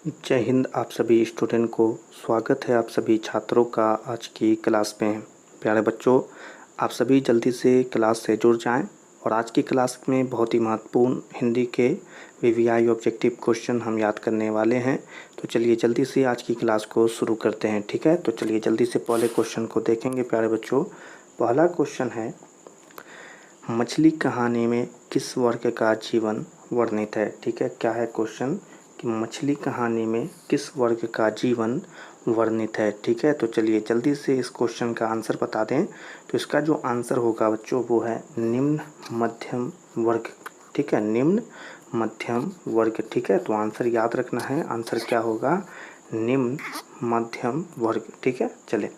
जय हिंद। आप सभी स्टूडेंट को स्वागत है आप सभी छात्रों का आज की क्लास में। प्यारे बच्चों, आप सभी जल्दी से क्लास से जुड़ जाएं और आज की क्लास में बहुत ही महत्वपूर्ण हिंदी के वीवीआई ऑब्जेक्टिव क्वेश्चन हम याद करने वाले हैं। तो चलिए जल्दी से आज की क्लास को शुरू करते हैं। ठीक है, तो चलिए जल्दी से पहले क्वेश्चन को देखेंगे। प्यारे बच्चों, पहला क्वेश्चन है, मछली कहानी में किस वर्ग का जीवन वर्णित है। ठीक है, क्या है क्वेश्चन कि मछली कहानी में किस वर्ग का जीवन वर्णित है। ठीक है, तो चलिए जल्दी से इस क्वेश्चन का आंसर बता दें। तो इसका जो आंसर होगा बच्चों वो है निम्न मध्यम वर्ग। ठीक है, निम्न मध्यम वर्ग। ठीक है, तो आंसर याद रखना है। आंसर क्या होगा? निम्न मध्यम वर्ग। ठीक है, चले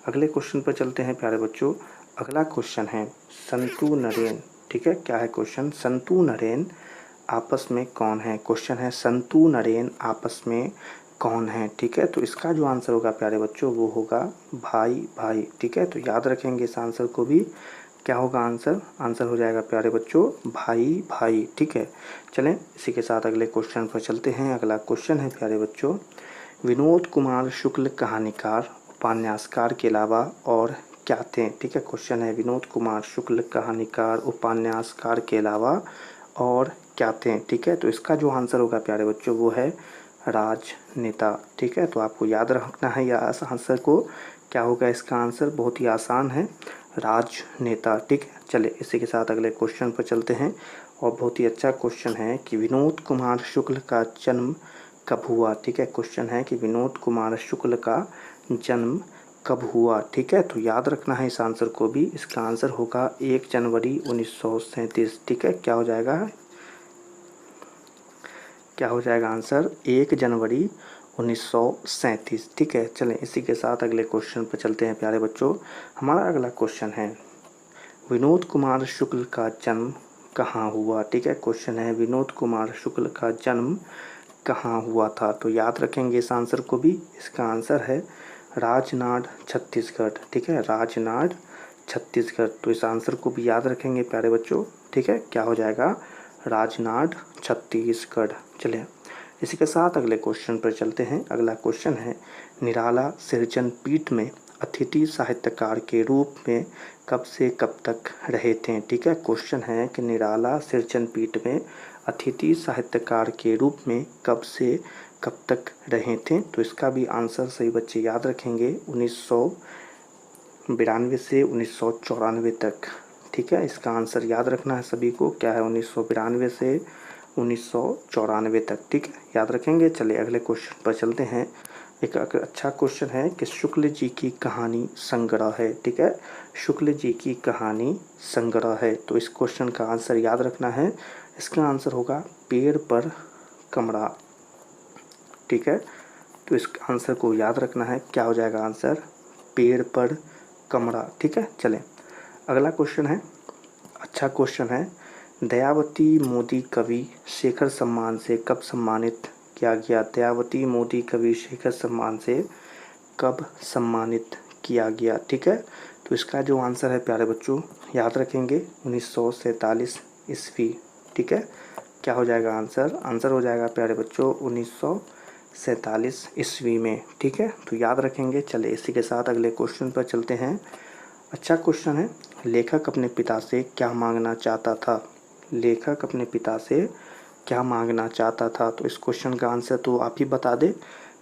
अगले क्वेश्चन पर चलते हैं। प्यारे बच्चों, अगला क्वेश्चन है, संतु नरेन। ठीक है, क्या है क्वेश्चन? संतु नरेन आपस में कौन है। क्वेश्चन है, संतु नरेन आपस में कौन है। ठीक है, तो इसका जो आंसर होगा प्यारे बच्चों वो होगा भाई भाई। ठीक है, तो याद रखेंगे इस आंसर को भी। क्या होगा आंसर? आंसर हो जाएगा प्यारे बच्चों भाई भाई। ठीक है, चलें इसी के साथ अगले क्वेश्चन पर चलते हैं। अगला क्वेश्चन है प्यारे बच्चों, विनोद कुमार शुक्ल कहानीकार उपन्यासकार के अलावा और क्या थे। ठीक है, क्वेश्चन है, विनोद कुमार शुक्ल कहानीकार उपन्यासकार के अलावा और क्या थे। ठीक है, तो इसका जो आंसर होगा प्यारे बच्चों वो है राजनेता। ठीक है, तो आपको याद रखना है या आंसर को। क्या होगा इसका आंसर? बहुत ही आसान है, राजनेता। ठीक है, चले इसी के साथ अगले क्वेश्चन पर चलते हैं। और बहुत ही अच्छा क्वेश्चन है कि विनोद कुमार शुक्ल का जन्म कब हुआ। ठीक है, क्वेश्चन है कि विनोद कुमार शुक्ल का जन्म कब हुआ। ठीक है, तो याद रखना है इस आंसर को भी। इसका आंसर होगा 1 जनवरी 1937। ठीक है, क्या हो जाएगा? क्या हो जाएगा आंसर? 1 जनवरी 1937। ठीक है, चलें इसी के साथ अगले क्वेश्चन पर चलते हैं। प्यारे बच्चों, हमारा अगला क्वेश्चन है, विनोद कुमार शुक्ल का जन्म कहाँ हुआ। ठीक है, क्वेश्चन है, विनोद कुमार शुक्ल का जन्म कहाँ हुआ था। तो याद रखेंगे इस आंसर को भी। इसका आंसर है राजनाड, छत्तीसगढ़। ठीक है, राजनाड, छत्तीसगढ़। तो इस आंसर को भी याद रखेंगे प्यारे बच्चों। ठीक है, क्या हो जाएगा? राजनाड, छत्तीसगढ़। चलिए इसी के साथ अगले क्वेश्चन पर चलते हैं। अगला क्वेश्चन है, निराला सृजन पीठ में अतिथि साहित्यकार के रूप में कब से कब तक रहे थे। ठीक है, क्वेश्चन है कि निराला सृजन पीठ में अतिथि साहित्यकार के रूप में कब से कब तक रहे थे। तो इसका भी आंसर सही बच्चे याद रखेंगे, 1992 से 1994 तक। ठीक है, इसका आंसर याद रखना है सभी को। क्या है? 1992 से 1994 तक। ठीक है, याद रखेंगे। चलिए अगले क्वेश्चन पर चलते हैं। एक अच्छा क्वेश्चन है कि शुक्ल जी की कहानी संग्रह है। ठीक है, शुक्ल जी की कहानी संग्रह है। तो इस क्वेश्चन का आंसर याद रखना है। इसका आंसर होगा पेड़ पर कमरा। ठीक है, तो इस आंसर को याद रखना है। क्या हो जाएगा आंसर? पेड़ पर कमरा। ठीक है, चलें अगला क्वेश्चन है, अच्छा क्वेश्चन है, दयावती मोदी कवि शेखर सम्मान से कब सम्मानित किया गया। दयावती मोदी कवि शेखर सम्मान से कब सम्मानित किया गया। ठीक है, तो इसका जो आंसर है प्यारे बच्चों याद रखेंगे, 1947 ईस्वी। ठीक है, क्या हो जाएगा आंसर? आंसर हो जाएगा प्यारे बच्चों 1947 ईस्वी में। ठीक है, तो याद रखेंगे। चले इसी के साथ अगले क्वेश्चन पर चलते हैं। अच्छा क्वेश्चन है, लेखक अपने पिता से क्या मांगना चाहता था। लेखक अपने पिता से क्या मांगना चाहता था। तो इस क्वेश्चन का आंसर तो आप ही बता दें।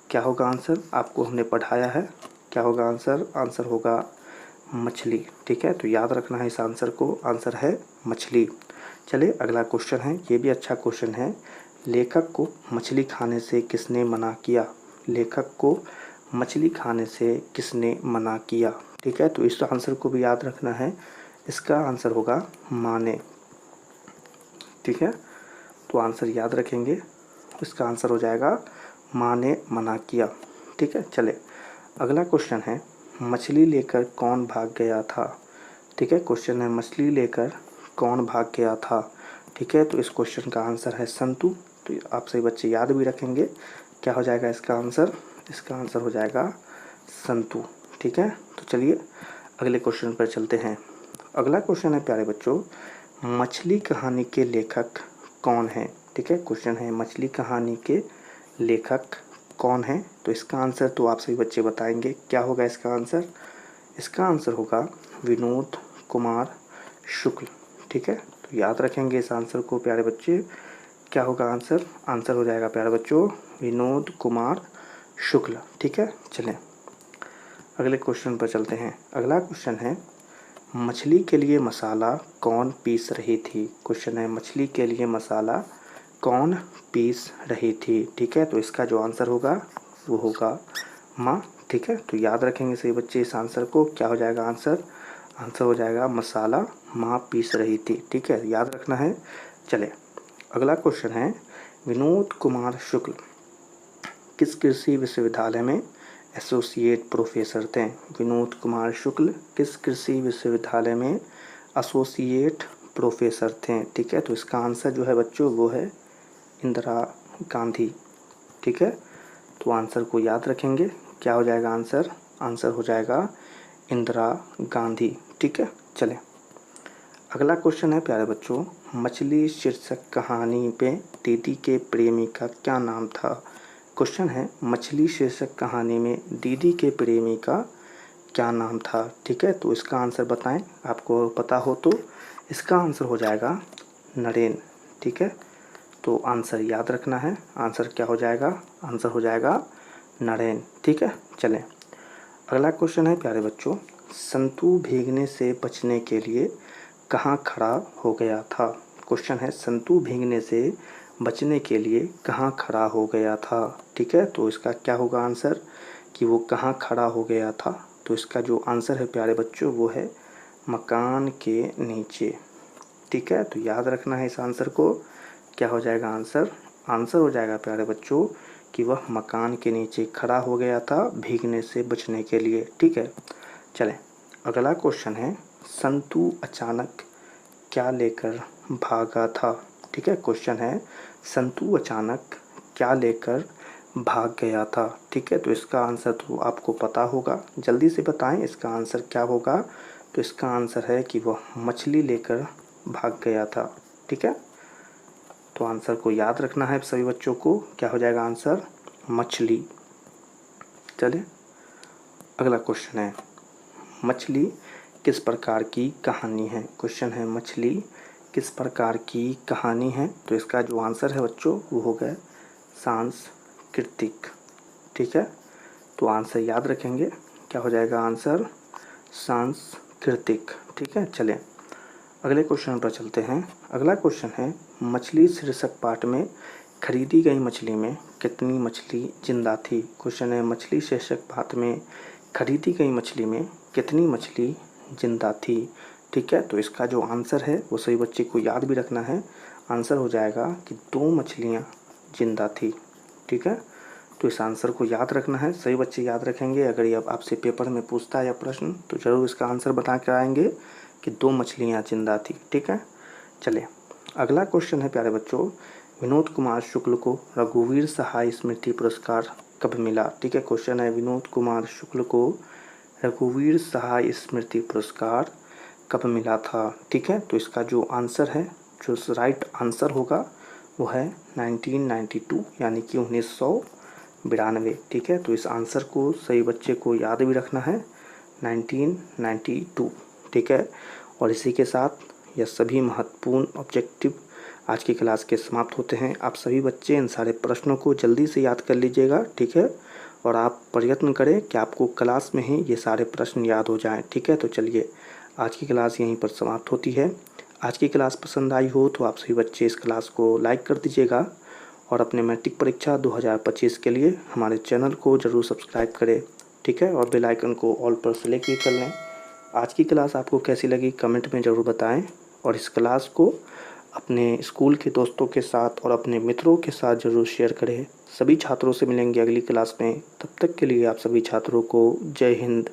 क्या होगा आंसर? आपको हमने पढ़ाया है। क्या होगा आंसर? आंसर होगा मछली। ठीक है, तो याद रखना है इस आंसर को। आंसर है मछली। चलिए अगला क्वेश्चन है, ये भी अच्छा क्वेश्चन है, लेखक को मछली खाने से किसने मना किया। लेखक को मछली खाने से किसने मना किया। ठीक है, तो इस आंसर को भी याद रखना है। इसका आंसर होगा माँ ने। ठीक है, तो आंसर याद रखेंगे। इसका आंसर हो जाएगा माँ ने मना किया। ठीक है, चले अगला क्वेश्चन है, मछली लेकर कौन भाग गया था। ठीक है, क्वेश्चन है, मछली लेकर कौन भाग गया था। ठीक है, तो इस क्वेश्चन का आंसर है संतु। तो आप सभी बच्चे याद भी रखेंगे। क्या हो जाएगा इसका आंसर? इसका आंसर हो जाएगा संतु। ठीक है, तो चलिए अगले क्वेश्चन पर चलते हैं। अगला क्वेश्चन है प्यारे बच्चों, मछली कहानी के लेखक कौन हैं। ठीक है, क्वेश्चन है, मछली कहानी के लेखक कौन है? तो इसका आंसर तो आप सभी बच्चे बताएंगे। क्या होगा इसका आंसर? इसका आंसर होगा विनोद कुमार शुक्ल। ठीक है, तो याद रखेंगे इस आंसर को प्यारे बच्चे। क्या होगा आंसर? आंसर हो जाएगा प्यारे बच्चों विनोद कुमार शुक्ल। ठीक है, चलें अगले क्वेश्चन पर चलते हैं। अगला क्वेश्चन है, मछली के लिए मसाला कौन पीस रही थी? क्वेश्चन है, मछली के लिए मसाला कौन पीस रही थी? ठीक है, तो इसका जो आंसर होगा वो होगा माँ। ठीक है, तो याद रखेंगे सही बच्चे इस आंसर को। क्या हो जाएगा आंसर? आंसर हो जाएगा मसाला माँ पीस रही थी। ठीक है, याद रखना है। चले अगला क्वेश्चन है, विनोद कुमार शुक्ल किस कृषि विश्वविद्यालय में एसोसिएट प्रोफेसर थे? विनोद कुमार शुक्ल किस कृषि विश्वविद्यालय में एसोसिएट प्रोफेसर थे? ठीक है, तो इसका आंसर जो है बच्चों वो है इंदिरा गांधी। ठीक है, तो आंसर को याद रखेंगे। क्या हो जाएगा आंसर? आंसर हो जाएगा इंदिरा गांधी। ठीक है, चलें अगला क्वेश्चन है प्यारे बच्चों, मछली शीर्षक कहानी पे दीदी के प्रेमी का क्या नाम था? क्वेश्चन है, मछली शीर्षक कहानी में दीदी के प्रेमी का क्या नाम था? ठीक है, तो इसका आंसर बताएं। आपको पता हो तो इसका आंसर हो जाएगा नरेन। ठीक है, तो आंसर याद रखना है। आंसर क्या हो जाएगा? आंसर हो जाएगा नरेन। ठीक है, चलें अगला क्वेश्चन है प्यारे बच्चों, संतू भीगने से बचने के लिए कहाँ खड़ा हो गया था? क्वेश्चन है, संतू भीगने से बचने के लिए कहाँ खड़ा हो गया था? ठीक है, तो इसका क्या होगा आंसर कि वो कहाँ खड़ा हो गया था? तो इसका जो आंसर है प्यारे बच्चों वो है मकान के नीचे। ठीक है, तो याद रखना है इस आंसर को। क्या हो जाएगा आंसर? आंसर हो जाएगा प्यारे बच्चों कि वह मकान के नीचे खड़ा हो गया था भीगने से बचने के लिए। ठीक है, चलें अगला क्वेश्चन है, संतू अचानक क्या लेकर भागा था? ठीक है, क्वेश्चन है, संतू अचानक क्या लेकर भाग गया था? ठीक है, तो इसका आंसर तो आपको पता होगा, जल्दी से बताएं इसका आंसर क्या होगा। तो इसका आंसर है कि वह मछली लेकर भाग गया था। ठीक है, तो आंसर को याद रखना है सभी बच्चों को। क्या हो जाएगा आंसर? मछली। चलिए अगला क्वेश्चन है, मछली किस प्रकार की कहानी है? क्वेश्चन है, मछली किस प्रकार की कहानी है? तो इसका जो आंसर है बच्चों वो हो गया सांस्कृतिक। ठीक है, तो आंसर याद रखेंगे। क्या हो जाएगा आंसर? सांस्कृतिक। ठीक है, चलें अगले क्वेश्चन पर चलते हैं। अगला क्वेश्चन है, मछली शीर्षक पाठ में खरीदी गई मछली में कितनी मछली जिंदा थी? क्वेश्चन है, मछली शीर्षक पाठ में खरीदी गई मछली में कितनी मछली जिंदा थी? ठीक है, तो इसका जो आंसर है वो सभी बच्चे को याद भी रखना है। आंसर हो जाएगा कि 2 मछलियाँ जिंदा थी। ठीक है, तो इस आंसर को याद रखना है, सभी बच्चे याद रखेंगे। अगर ये आपसे पेपर में पूछता है या प्रश्न तो ज़रूर इसका आंसर बता कर आएंगे कि 2 मछलियाँ जिंदा थी। ठीक है, चलिए अगला क्वेश्चन है प्यारे बच्चों, विनोद कुमार शुक्ल को रघुवीर सहाय स्मृति पुरस्कार कब मिला? ठीक है, क्वेश्चन है, विनोद कुमार शुक्ल को रघुवीर सहाय स्मृति पुरस्कार कब मिला था? ठीक है, तो इसका जो आंसर है, जो राइट आंसर होगा वो है 1992 यानी कि 1992। ठीक है, तो इस आंसर को सही बच्चे को याद भी रखना है, 1992। ठीक है, और इसी के साथ यह सभी महत्वपूर्ण ऑब्जेक्टिव आज की क्लास के समाप्त होते हैं। आप सभी बच्चे इन सारे प्रश्नों को जल्दी से याद कर लीजिएगा। ठीक है, और आप प्रयत्न करें कि आपको क्लास में ही ये सारे प्रश्न याद हो जाएं। ठीक है, तो चलिए आज की क्लास यहीं पर समाप्त होती है। आज की क्लास पसंद आई हो तो आप सभी बच्चे इस क्लास को लाइक कर दीजिएगा और अपने मैट्रिक परीक्षा 2025 के लिए हमारे चैनल को ज़रूर सब्सक्राइब करें। ठीक है, और बेल आइकन को ऑल पर सेलेक्ट भी कर लें। आज की क्लास आपको कैसी लगी कमेंट में ज़रूर बताएं और इस क्लास को अपने स्कूल के दोस्तों के साथ और अपने मित्रों के साथ ज़रूर शेयर करें। सभी छात्रों से मिलेंगे अगली क्लास में, तब तक के लिए आप सभी छात्रों को जय हिंद।